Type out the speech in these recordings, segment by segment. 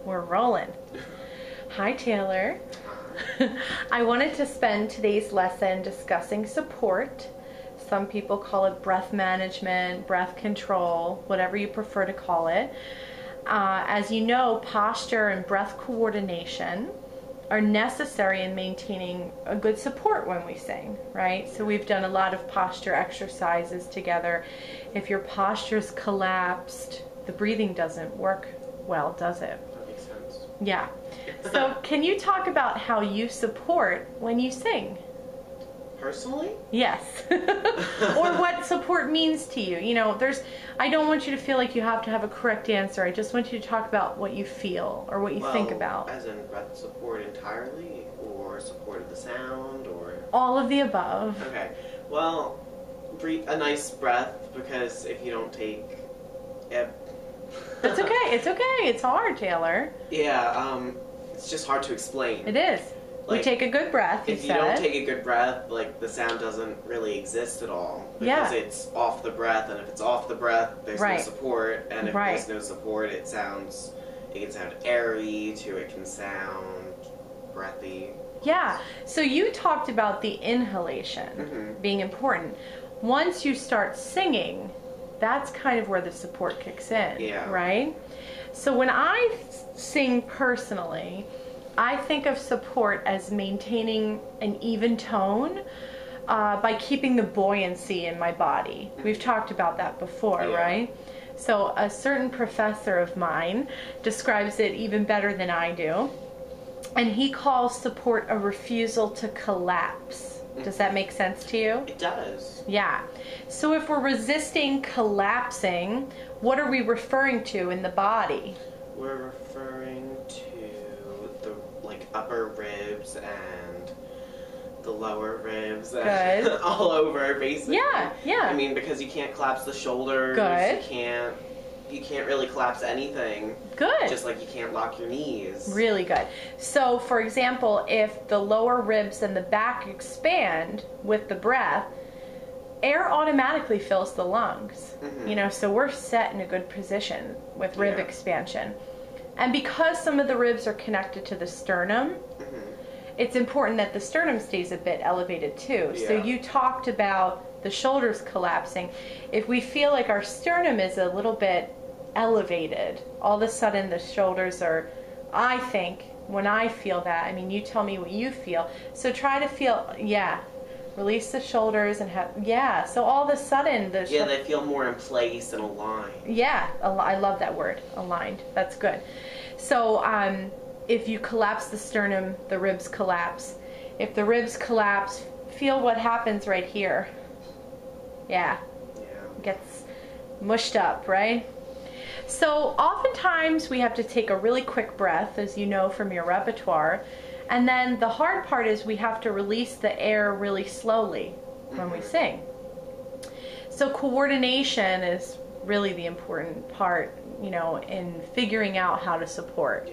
We're rolling. Hi, Taylor. I wanted to spend today's lesson discussing support. Some people call it breath management, breath control, whatever you prefer to call it. As you know, posture and breath coordination are necessary in maintaining a good support when we sing, right? So we've done a lot of posture exercises together. If your posture's collapsed, the breathing doesn't work well, does it? That makes sense. Yeah. So can you talk about how you support when you sing? Personally? Yes. Or what support means to you. You know, I don't want you to feel like you have to have a correct answer. I just want you to talk about what you feel or what you think about. As in breath support entirely, or support of the sound, or? All of the above. Okay. Well, breathe a nice breath, because if you don't take it... It's okay. It's okay. It's hard, Taylor. Yeah, it's just hard to explain. It is. Like, we take a good breath, if you don't take a good breath, like, the sound doesn't really exist at all. Because it's off the breath, and if it's off the breath, there's no support, and if there's no support, it can sound airy, it can sound breathy. Yeah, so you talked about the inhalation being important. Once you start singing, that's kind of where the support kicks in, right? So when I sing personally, I think of support as maintaining an even tone by keeping the buoyancy in my body. We've talked about that before, right? So a certain professor of mine describes it even better than I do. And he calls support a refusal to collapse. Does that make sense to you? It does. Yeah. So if we're resisting collapsing, what are we referring to in the body? We're referring to the upper ribs and the lower ribs and all over, basically. Yeah, yeah. I mean, because you can't collapse the shoulders. Good. You can't really collapse anything. Good. Just like you can't lock your knees. Really good. So, for example, if the lower ribs and the back expand with the breath, air automatically fills the lungs. You know, so we're set in a good position with rib expansion. And because some of the ribs are connected to the sternum, it's important that the sternum stays a bit elevated too. So you talked about the shoulders collapsing. If we feel like our sternum is a little bit elevated, all of a sudden the shoulders are, I think, when I feel that, I mean, you tell me what you feel. So try to feel, release the shoulders and have, so all of a sudden the they feel more in place and aligned. Yeah, I love that word, aligned. That's good. So if you collapse the sternum, the ribs collapse. If the ribs collapse, feel what happens right here. Yeah. Gets mushed up, right? So oftentimes we have to take a really quick breath, as you know from your repertoire. And then the hard part is we have to release the air really slowly when we sing. So coordination is really the important part, you know, in figuring out how to support.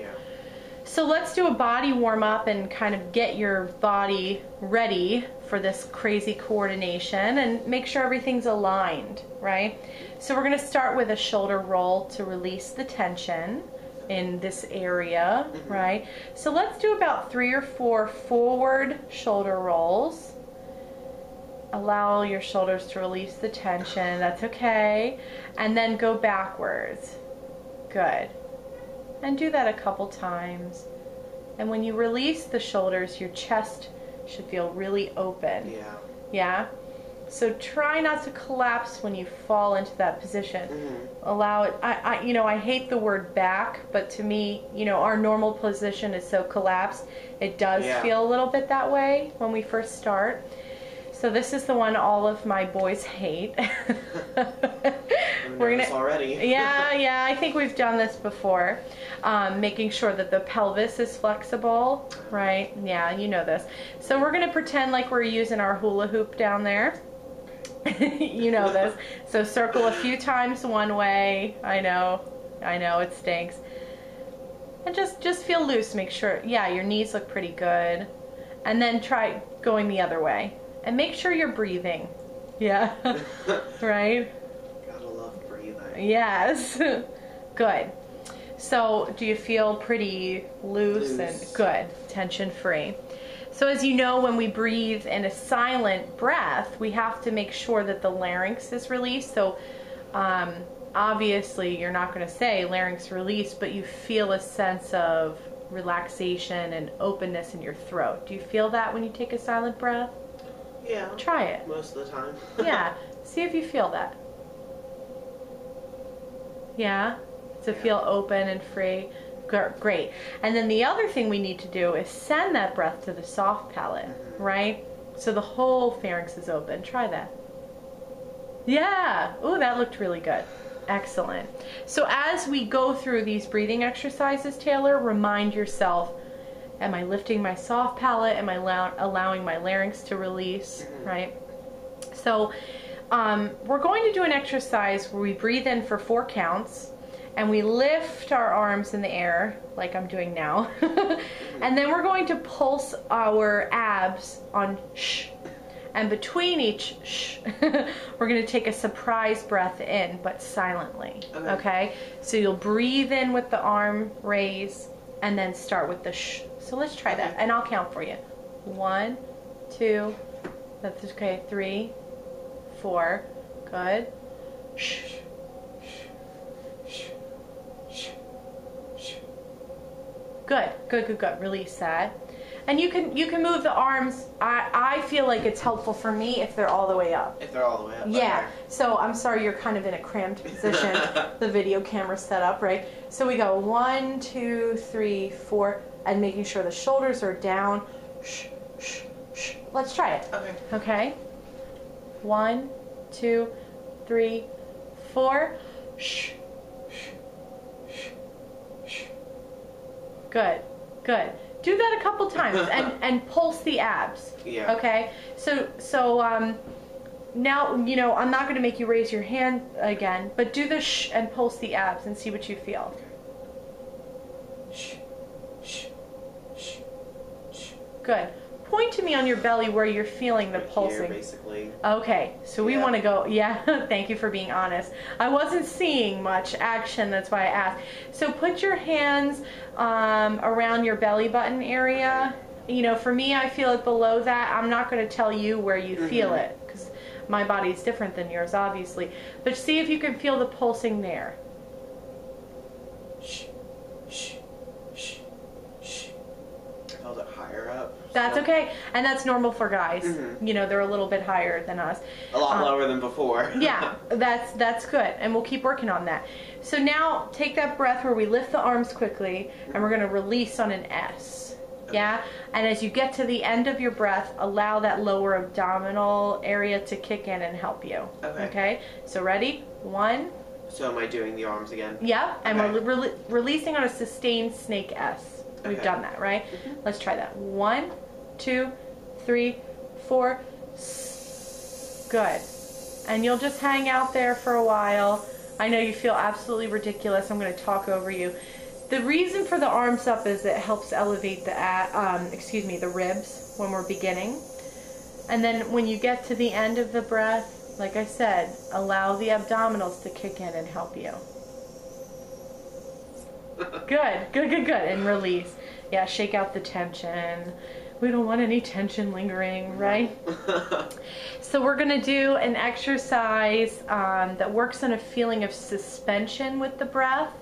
So let's do a body warm up and kind of get your body ready for this crazy coordination and make sure everything's aligned, right? So we're going to start with a shoulder roll to release the tension in this area, right? So let's do about 3 or 4 forward shoulder rolls. Allow your shoulders to release the tension, that's okay. And then go backwards. Good. And do that a couple times. And when you release the shoulders, your chest should feel really open. Yeah? So try not to collapse when you fall into that position. Allow it. I hate the word back, but to me, you know, our normal position is so collapsed. It does feel a little bit that way when we first start. So this is the one all of my boys hate. We're gonna already. yeah, I think we've done this before. Making sure that the pelvis is flexible, right? Yeah, you know this. So we're gonna pretend like we're using our hula hoop down there. You know this. So circle a few times one way. I know it stinks. And just feel loose. Make sure, your knees look pretty good. And then try going the other way. And make sure you're breathing. Yeah. Right? Gotta love breathing. Yes. Good. So do you feel pretty loose and good, tension free? So as you know, when we breathe in a silent breath, we have to make sure that the larynx is released. So obviously you're not going to say larynx released, but you feel a sense of relaxation and openness in your throat. Do you feel that when you take a silent breath? Yeah. Try it. Most of the time. Yeah. See if you feel that. Yeah? To feel open and free. Great. And then the other thing we need to do is send that breath to the soft palate, right? So the whole pharynx is open. Try that. Yeah. Ooh, that looked really good. Excellent. So as we go through these breathing exercises, Taylor, remind yourself, am I lifting my soft palate? Am I allowing my larynx to release, right? So we're going to do an exercise where we breathe in for 4 counts and we lift our arms in the air like I'm doing now. And then we're going to pulse our abs on shh. And between each shh, we're going to take a surprise breath in, but silently. Okay? So you'll breathe in with the arm raise and then start with the shh. So let's try that. And I'll count for you. 1, 2, that's okay, 3, 4. Good. Shh. Good, good, good, good. Release that. And you can move the arms. I feel like it's helpful for me if they're all the way up. If they're all the way up. Yeah. Okay. So I'm sorry you're kind of in a cramped position. The video camera set up, right? So we go 1, 2, 3, 4, and making sure the shoulders are down. Shh, shh, shh. Let's try it. Okay. Okay. 1, 2, 3, 4. Shh. Good, good. Do that a couple times and pulse the abs. Yeah. Okay. So now you know I'm not going to make you raise your hand again, but do the shh and pulse the abs and see what you feel. Shh, shh, shh, shh. Good. Point to me on your belly where you're feeling the pulsing. Here, basically. Okay, so we want to go, thank you for being honest. I wasn't seeing much action, that's why I asked. So put your hands around your belly button area. You know, for me, I feel it below that. I'm not going to tell you where you feel it, because my body's different than yours, obviously. But see if you can feel the pulsing there. Shh, shh, shh, shh. I felt it higher up. That's okay, and that's normal for guys. You know, they're a little bit higher than us. A lot lower than before. Yeah, that's good, and we'll keep working on that. So now take that breath where we lift the arms quickly, and we're going to release on an S. Yeah, and as you get to the end of your breath, allow that lower abdominal area to kick in and help you. Okay. So ready? 1. So am I doing the arms again? Yep, and we're releasing on a sustained snake S. We've done that, right? Let's try that. 1, 2, 3, 4. Good. And you'll just hang out there for a while. I know you feel absolutely ridiculous. I'm going to talk over you. The reason for the arms up is it helps elevate the ribs when we're beginning. And then when you get to the end of the breath, like I said, allow the abdominals to kick in and help you. Good, good, good, good. And release. Yeah, shake out the tension. We don't want any tension lingering, right? So we're going to do an exercise that works on a feeling of suspension with the breath.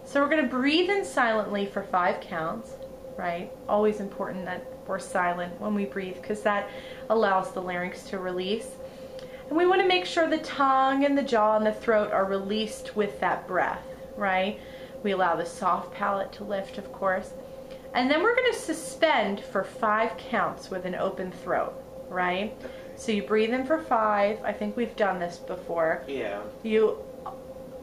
So we're going to breathe in silently for 5 counts, right? Always important that we're silent when we breathe because that allows the larynx to release. And we want to make sure the tongue and the jaw and the throat are released with that breath, right? We allow the soft palate to lift, of course. And then we're going to suspend for 5 counts with an open throat, right? So you breathe in for 5. I think we've done this before. Yeah.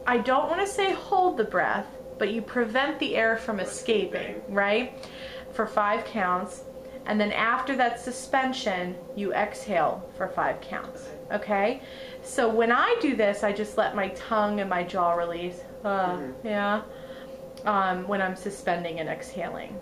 I don't want to say hold the breath, but you prevent the air from escaping, right? For 5 counts. And then after that suspension, you exhale for 5 counts, okay? So when I do this, I just let my tongue and my jaw release. Yeah. When I'm suspending and exhaling.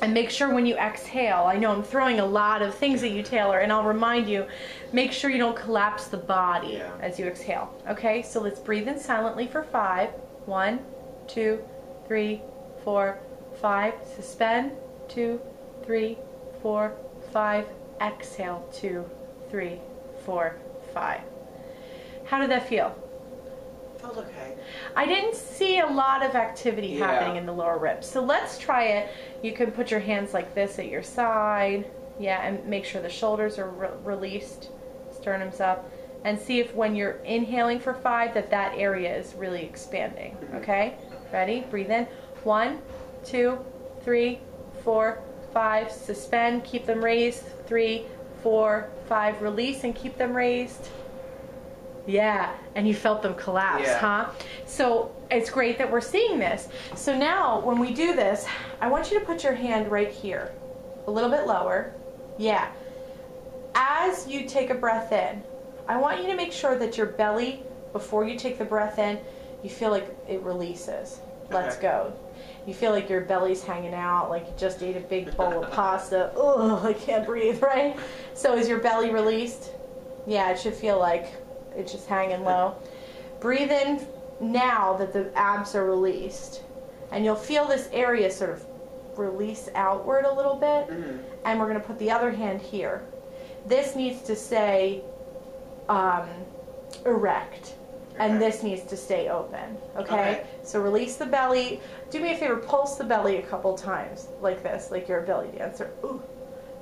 And make sure when you exhale, I know I'm throwing a lot of things at you, Taylor, and I'll remind you, make sure you don't collapse the body as you exhale. Okay, so let's breathe in silently for 5. 1, 2, 3, 4, 5. Suspend. 2, 3, 4, 5. Exhale. 2, 3, 4, 5. How did that feel? Felt okay. I didn't see a lot of activity happening in the lower ribs. So let's try it. You can put your hands like this at your side. Yeah, and make sure the shoulders are released, sternum's up, and see if when you're inhaling for 5 that area is really expanding. Okay? Ready? Breathe in. 1, 2, 3, 4, 5. Suspend. Keep them raised. 3, 4, 5. Release and keep them raised. Yeah, and you felt them collapse, huh? So it's great that we're seeing this. So now when we do this, I want you to put your hand right here, a little bit lower. Yeah. As you take a breath in, I want you to make sure that your belly, before you take the breath in, you feel like it releases. Let's go. You feel like your belly's hanging out, like you just ate a big bowl of pasta. Ugh, I can't breathe, right? So is your belly released? Yeah, it should feel like it's just hanging low. Breathe in now that the abs are released. And you'll feel this area sort of release outward a little bit. And we're going to put the other hand here. This needs to stay erect. And this needs to stay open. Okay? So release the belly. Do me a favor, pulse the belly a couple times. Like this, like you're a belly dancer. Ooh.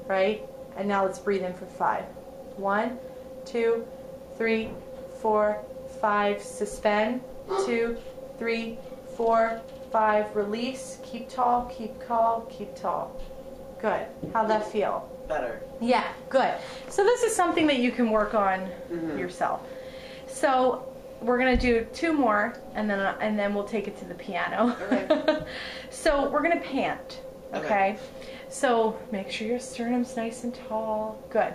Right? And now let's breathe in for 5. 1, 2, 3, 4, 5. Suspend. 2, 3, 4, 5. Release. Keep tall, keep tall, keep tall. Good. How'd that feel? Better. Yeah, good. So this is something that you can work on yourself. So we're gonna do 2 more, and then we'll take it to the piano. Okay. So we're gonna pant. Okay. So make sure your sternum's nice and tall. Good.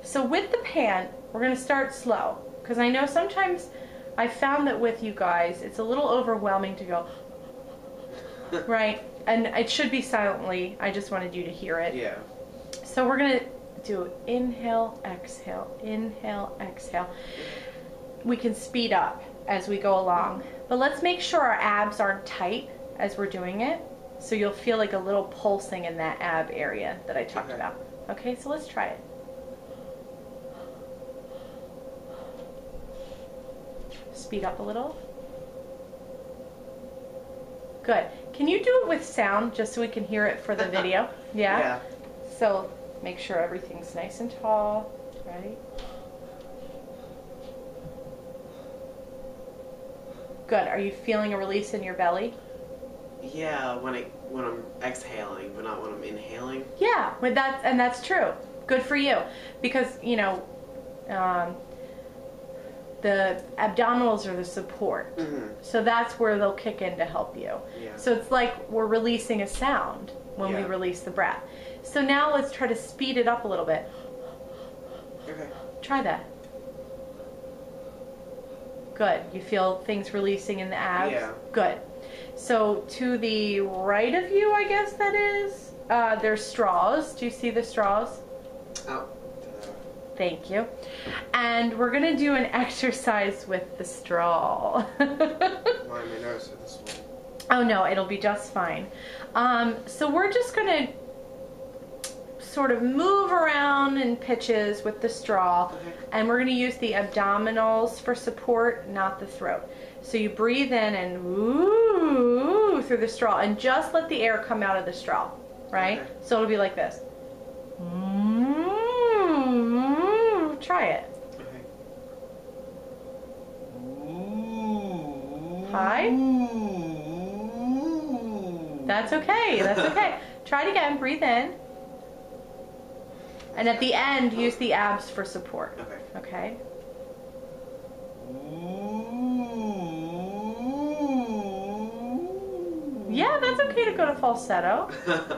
So with the pant, we're gonna start slow, because I know sometimes I found that with you guys, it's a little overwhelming to go, right? And it should be silently. I just wanted you to hear it. Yeah. So we're gonna do inhale, exhale, inhale, exhale. We can speed up as we go along, but let's make sure our abs aren't tight as we're doing it. So you'll feel like a little pulsing in that ab area that I talked about. Okay, so let's try it. Speed up a little. Good. Can you do it with sound just so we can hear it for the video? Yeah? So make sure everything's nice and tall. Ready? Good. Are you feeling a release in your belly? Yeah, when I'm exhaling, but not when I'm inhaling. Yeah, but that's true. Good for you, because the abdominals are the support. So that's where they'll kick in to help you. So it's like we're releasing a sound when we release the breath. So now let's try to speed it up a little bit. Okay. Try that. Good. You feel things releasing in the abs? Yeah. Good. So to the right of you, I guess that is, there's straws. Do you see the straws? Oh. Thank you. And we're going to do an exercise with the straw. Why am I nervous with this one? Oh no, it'll be just fine. So we're just going to sort of move around in pitches with the straw, and we're going to use the abdominals for support, not the throat. So you breathe in and woo through the straw, and just let the air come out of the straw, right? So it'll be like this. Try it. Hi. That's okay. That's okay. Try it again. Breathe in. And at the end, use the abs for support. Okay. Yeah, that's okay to go to falsetto.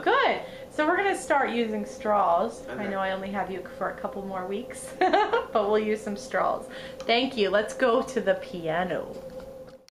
Good. So we're going to start using straws. I know I only have you for a couple more weeks, but we'll use some straws. Thank you. Let's go to the piano.